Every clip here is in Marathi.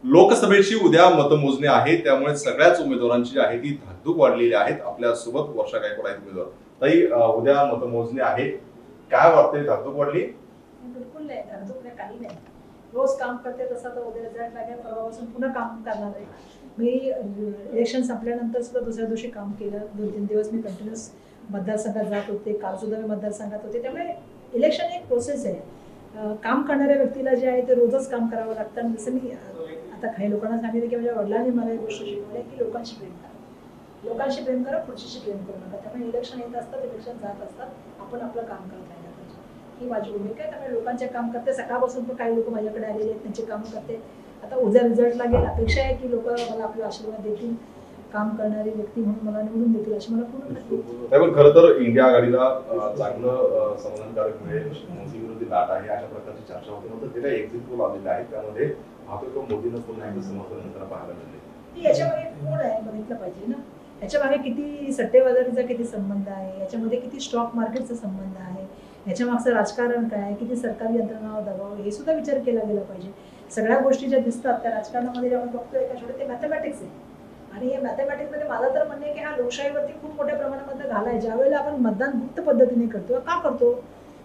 लोकसभेची उद्या मतमोजणी आहे, त्यामुळे सगळ्याच उमेदवारांची जी आहे ती धाकधूक वाढलेली आहेत. आपल्या सोबत वर्षा गायकवाड आहेत उमेदवार. ताई, उद्या मतमोजणी आहे, काय वाटतंय, धाकधूक वाढली? बिलकुल नाही, धाकधूक नाही, काही नाही. रोज काम करते तसं तर उद्या रिझल्ट लागेल, परवापासून पुन्हा काम करणार आहे. मी इलेक्शन संपल्यानंतर सुद्धा दुसऱ्या दिवशी काम केलं. 2-3 दिवस मी कंटिन्युअस मतदारसंघात जात होते. काल सुद्धा मी मतदारसंघात होते. त्यामुळे इलेक्शन एक प्रोसेस आहे. काम करणाऱ्या व्यक्तीला जे आहे ते रोजच काम करावं लागतं. आणि जसं मी आता काही लोकांना सांगितलं की माझ्या वडिलांनी मला एक गोष्ट शिकवली की लोकांशी प्रेम करा, लोकांशी प्रेम करा, पुढच्याशी प्रेम करू नका. त्यामुळे इलेक्शन येत असतात, इलेक्शन जात असतात, आपण आपलं काम करत राहिलं पाहिजे, ही माझी भूमिका आहे. त्यामुळे लोकांचे काम करते. सकाळपासून पण काही लोक माझ्याकडे आलेले आहेत, त्यांचे कामं करते. आता उद्या रिझल्ट लागेल, अपेक्षा आहे की लोक मला आपले आशीर्वाद देतील, काम करणारी व्यक्ती म्हणून मला निवडून देतील अशी मला पूर्ण खात्री आहे. पण खरं तर इंडिया आघाडीला चांगलं समाधानकारक मिळेल, मोदी विरोधी लाट आहे अशा प्रकारची चर्चा होती. नंतर ते काही एक्झिट पोल आलेले आहेत, त्यामध्ये भाजप मोदींना पुन्हा एकदा समर्थन नंतर पाहायला मिळते. याच्यामध्ये कोण आहे बघितलं पाहिजे ना, याच्यामागे किती सट्टेबाजारीचा किती संबंध आहे, याच्यामध्ये किती स्टॉक मार्केटचा संबंध आहे, याच्या मागचं राजकारण काय, किती सरकारी यंत्रणावर दबाव, हे सुद्धा विचार केला गेला पाहिजे. सगळ्या गोष्टी ज्या दिसतात त्या राजकारणामध्ये आपण बघतोय एका छोटे ते मॅथमॅटिक्स आहे. आणि हे मॅथमॅटिक्समध्ये मला तर म्हणणे की हा लोकशाहीवरती खूप मोठ्या प्रमाणामध्ये घाला आहे. ज्यावेळेला आपण मतदान गुप्त पद्धतीने करतो, का करतो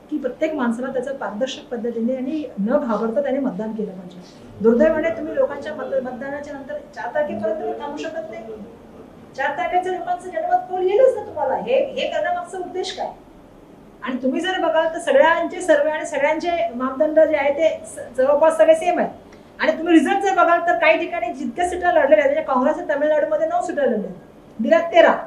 की प्रत्येक माणसाला त्याचं पारदर्शक पद्धतीने आणि न घाबरता त्याने मतदान केलं पाहिजे. दुर्दैवाने तुम्ही लोकांच्या मतदानाच्या नंतर 4 तारखेपर्यंत थांबू शकत नाही. 4 तारखेच्या लोकांचं जनमत पोल येईलच ना तुम्हाला. हे करण्यामागचा उद्देश काय? आणि तुम्ही जर बघाल तर सगळ्यांचे सर्वे आणि सगळ्यांचे मापदंड जे आहे ते जवळपास सगळे सेम आहेत. आणि तुम्ही रिझल्ट जर बघाल तर काही ठिकाणी जितक्या सीटा लढलेल्या आहेत, काँग्रेसने तामिळनाडूमध्ये 9 सीटा लढल्या, दिल्यात 13.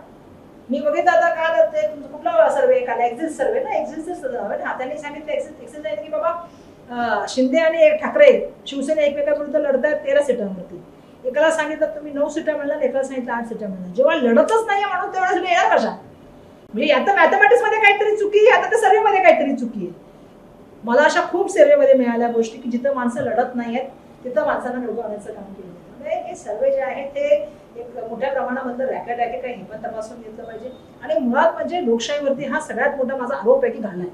मी बघितलं आता का ते तुमचा कुठला सर्वे काढला, एक्झिट सर्वे ना, एक्झिटच त्यांनी सांगितलं एक्झिट आहे की बाबा शिंदे आणि ठाकरे शिवसेना एकमेकांविरुद्ध लढतात 13 सीटांवरती. एकाला सांगितलं तुम्ही 9 सीटा मिळणार, एकाला सांगितलं 8 सीटा मिळणार. जेव्हा लढतच नाही माणूस तेवढ्या सीटा येणार कशा? म्हणजे आता मॅथमॅटिक्स मध्ये काहीतरी चुकी आहे, आता त्या सर्वेमध्ये काहीतरी चुकी आहे. मला अशा खूप सर्वेमध्ये मिळाल्या गोष्टी की जिथं माणसं लढत नाही आहेत तिथं माणसांना निवडून आणण्याचं काम केलं. म्हणजे हे सर्वे जे आहे ते एक मोठ्या प्रमाणामध्ये रॅकेट आहे काय हे पण तपासून घेतलं पाहिजे. आणि मुळात म्हणजे लोकशाहीवरती हा सगळ्यात मोठा माझा आरोप आहे की घाला आहे.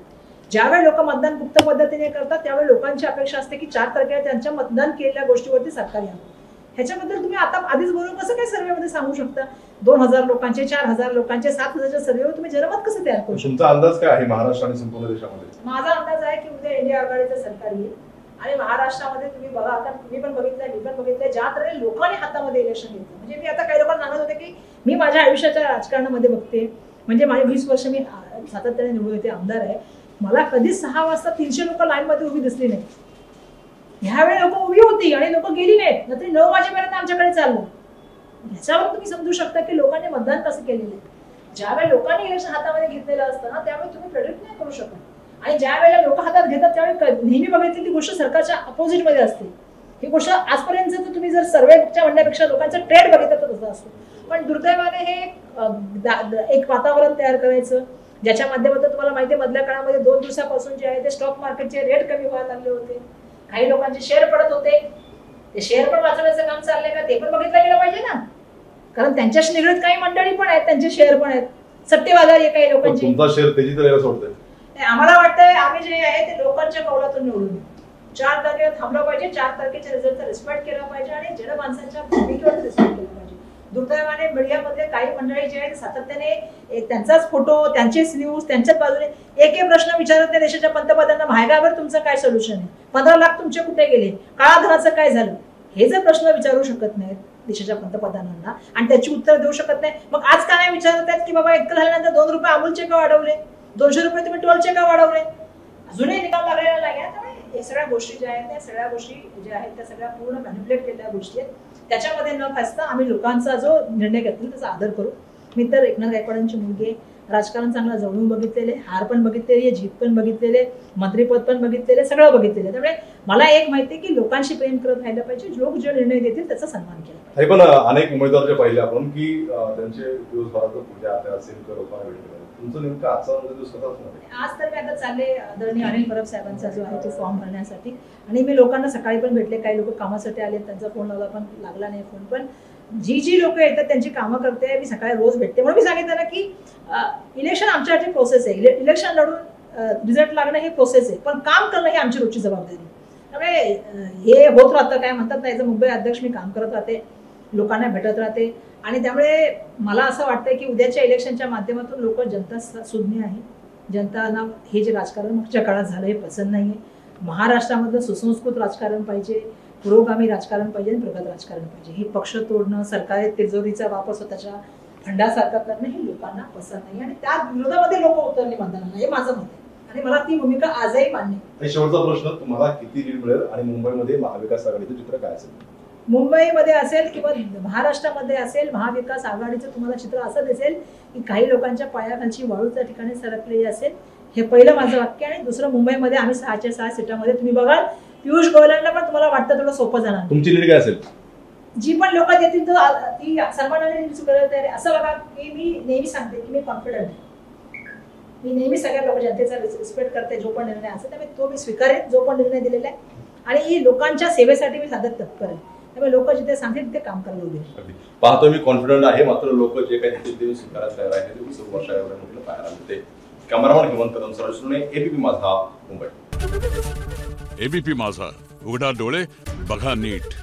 ज्यावेळी लोक मतदान गुप्त पद्धतीने करतात त्यावेळी लोकांची अपेक्षा असते की 4 तारखेला त्यांच्या मतदान केलेल्या गोष्टीवरती सरकार यावं. ह्याच्याबद्दल तुम्ही आता आधीच बोलून कसं काय सर्वेमध्ये सांगू शकता? 2000 लोकांचे, 4000 लोकांचे, 7000च्या सर्वेवर तुम्ही जनमत कसं तयार करू शकता? तुमचा अंदाज काय आहे महाराष्ट्र आणि संपूर्ण देशामध्ये? माझा अंदाज आहे की उद्या इंडिया आघाडीचं सरकार येईल. आणि महाराष्ट्रामध्ये तुम्ही बघा, आता तुम्ही पण बघितलंय, मी पण बघितलंय, ज्या तऱ्हेने लोकांनी हातामध्ये इलेक्शन घेतलं. म्हणजे मी आता काही लोकांना सांगत होते की मी माझ्या आयुष्याच्या राजकारणामध्ये बघते, म्हणजे माझे 20 वर्ष मी सातत्याने निवडून येते, आमदार आहे. मला कधीच 6 वाजता 300 लोक लाईनमध्ये उभी दिसली नाही. ह्यावेळी लोक उभी होती आणि लोक गेली नाहीत, नंतर 9 वाजेपर्यंत आमच्याकडे चाललं. ह्याच्यावर तुम्ही समजू शकता की लोकांनी मतदान कसं केलेलं आहे. ज्यावेळी लोकांनी इलेक्शन हातामध्ये घेतलेलं असतं ना, त्यावेळी तुम्ही प्रेडिक्ट नाही करू शकत. आणि ज्या वेळेला लोक हातात घेतात त्यावेळी नेहमी बघितली ती गोष्ट सरकारच्या अपोजिट मध्ये असते. ही गोष्ट आजपर्यंत तुम्ही जर सर्वेच्या म्हणण्यापेक्षा लोकांचं ट्रेड बघितलं तर तसं असतो. पण दुर्दैवाने हे एक वातावरण तयार करायचं ज्याच्या माध्यमातून तुम्हाला माहिती आहे मधल्या काळामध्ये 2 दिवसापासून जे आहे ते स्टॉक मार्केटचे रेट कमी व्हायला लागले होते, काही लोकांचे शेअर पडत होते. ते शेअर पण वाचवण्याचं काम चाललंय का ते पण बघितलं गेलं पाहिजे ना, कारण त्यांच्याशी निगडीत काही मंडळी पण आहेत, त्यांचे शेअर पण आहेत, सट्टेबाजारी आहे काही लोकांचे. तुमचा शेअर तेजीत राहायला सोडतोय. आम्हाला वाटतंय आम्ही जे आहे ते लोकांच्या कौलातून निवडून 4 तारखेला थांबलं पाहिजे, 4 तारखेच्या रिझल्टचा रिस्पेक्ट केला पाहिजे आणि जनमानसांच्या भूमिकेवर रिस्पेक्ट केला पाहिजे. दुर्दैवाने मीडियामधले काही मंडळी जे आहेत सातत्याने त्यांचाच फोटो, त्यांचेच न्यूज, त्यांच्याच बाजूने एक प्रश्न विचारत नाही देशाच्या पंतप्रधानांना, महागाईवर तुमचं काय सोल्युशन आहे, 15 लाख तुमचे कुठे गेले, काळा धनाचं काय झालं, हे जर प्रश्न विचारू शकत नाहीत देशाच्या पंतप्रधानांना आणि त्याची उत्तर देऊ शकत नाही, मग आज का नाही विचारत आहेत की बाबा इतकं झाल्यानंतर 2 रुपये अमूलचे का वाढवले, 200 रुपये तुम्ही टोलचे का वाढवले, अजूनही निकाल लागलेला नाही. त्यामुळे हे सगळ्या गोष्टी ज्या आहेत त्या सगळ्या गोष्टी ज्या आहेत त्या सगळ्या पूर्ण मॅनिप्युलेट केलेल्या गोष्टी आहेत. त्याच्यामध्ये न फसता आम्ही लोकांचा जो निर्णय घेतला त्याचा आदर करू. मी तर एकनाथ गायकवाडांची मुलगी आहे, राजकारण चांगला जवळून बघितलेले, हार पण बघितलेली आहे, जीत पण बघितलेले, मंत्रीपद पण बघितलेले, सगळं बघितलेलं. त्यामुळे मला एक माहिती आहे की लोकांशी प्रेम करत राहिलं पाहिजे, लोक जे निर्णय देतील त्याचा सन्मान केला पाहिजे. पण अनेक उमेदवार जे पाहिले आपण की त्यांचे दिवसभरात पूजा असेल तर लोकांना भेटले, तुमचं नेमकं आजचा दिवस कसा असणार? आज तर मी आता चालले आदरणीय अनिल परब साहेबांचा जो आहे तो फॉर्म भरण्यासाठी, आणि मी लोकांना सकाळी पण भेटले, काही लोक कामासाठी आले, त्यांचा फोन लावला पण लागला नाही फोन, पण जी लोक येतात त्यांची कामं करते, मी सकाळी रोज भेटते. म्हणून मी सांगितलं ना की इलेक्शन आमच्यासाठी प्रोसेस आहे, इलेक्शन लढून रिझल्ट लागणं हे प्रोसेस आहे, पण काम करणं ही आमची रोजची जबाबदारी. त्यामुळे हे होत राहतं. काय म्हणतात ना, याचं मुंबई अध्यक्ष मी काम करत राहते, लोकांना भेटत राहते आणि त्यामुळे मला असं वाटतंय की उद्याच्या इलेक्शनच्या माध्यमातून लोक जनता सुज्ञ आहे. जनताना हे जे राजकारण मागच्या काळात झालं हे पसंत नाही आहे. महाराष्ट्रामधलं सुसंस्कृत राजकारण पाहिजे, पुरोगामी राजकारण पाहिजे आणि प्रगत राजकारण पाहिजे. ही पक्ष तोडणं, सरकारी तिजोरीचा वापर स्वतःच्या फंडासारखा करणं हे लोकांना पसंत नाही आणि त्या विरोधामध्ये लोक उतरले मतदानाला, हे माझं मत आहे आणि मला ती भूमिका आजही मान्य आहे. आणि शेवटचा प्रश्न, तुम्हाला किती लीड मिळेल आणि मुंबईमध्ये महाविकास आघाडीचं चित्र काय असेल? मुंबईमध्ये असेल किंवा महाराष्ट्रामध्ये असेल, महाविकास आघाडीचं तुम्हाला चित्र असं दिसेल की काही लोकांच्या पायाखालची वाळू त्या ठिकाणी सरकलेली असेल. हे पहिलं माझं वाक्य. आणि दुसरं, मुंबईमध्ये आम्ही 6च्या 6 सीटामध्ये तुम्ही बघाल पियुष गोयलांना पण तुम्हाला वाटतं थोडं सोपं जाणार. तुमची लीड काय असेल? जी पण लोक देतील तर ती सन्मानाने करायला तयार आहे. असं बघा की मी नेहमी सांगते की मी कॉन्फिडंट आहे. मी नेहमी सगळ्या लोक जनतेचा रिस्पेक्ट करते. जो पण निर्णय असेल त्यामुळे तो मी स्वीकारेन, जो पण निर्णय दिलेला आहे. आणि लोकांच्या सेवेसाठी मी साधत तत्पर आहे. त्यामुळे लोक जिथे सांगतील तिथे काम करायला उभे. पाहतो मी कॉन्फिडंट आहे, मात्र लोक जे काही देतील ते स्वीकारायला तयार आहे. ते 20 वर्ष एवढ्या पाहायला मिळते. Cameraman Hemant Kadam sir, ABP माझा, मुंबई. एबीपी माझा, उघडा डोळे बघा नीट.